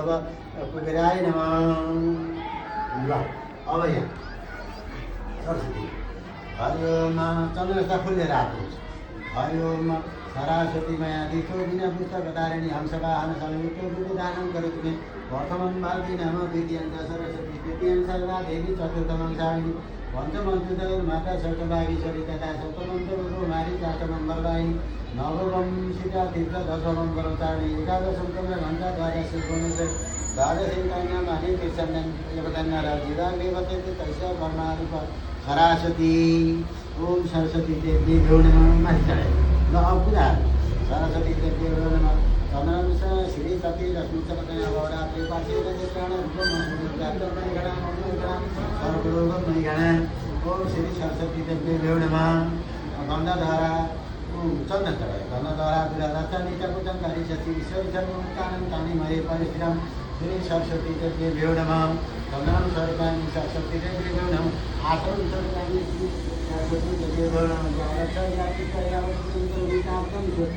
सर्व कुबेराय नमः। ल अब यहाँ सरस्वती हरि ओम चन्द्रस्ता फुलेर आएको हरि ओम सरस्वती मया दितो बिना पुस्तकधारिणी हंसवाहन संयुक्त विदानं करोतु मे प्रथमं भारती नाम द्वितीयं च सरस्वती तृतीयं सर्वा देवी चतुर्थमं साविणी पंचमं माता षष्ठभागीश्वरी तथा सप्तमं कुमारी अष्टमं वरदायिनी नवमं सीता तीर्थ दशमं वरचारिणी एकादशं घण्टा द्वादश गुणेश्वर द्वादशेकान्यामानि कृष्णन् जीवाग्रेवते तस्य वर्णारूप सरस्वती ओम सरस्वती देव्यो नमः। माथि चढाइ ल अब पूजा सरस्वती देव्यो नमः। चन्द्रंश श्री सती लक्ष्मी चक्रया अवरात्रि पार्श्वे प्राण रूपम सर्वलोकमयगण ओम श्री सरस्वती देव्यो नमः। गन्धधारा चन्दन चढाइ गन्धधारा विराधाचार्य चकुचन हरि शशि ईश्वरी सर्वकानं कानि मये परिश्रम श्री सरस्वती देव्यो नमः। चन्द्रं सर्वाणि सरस्वती देव्यो नमः। आसन सर्वाणि सरस्वती देव्यो नमः।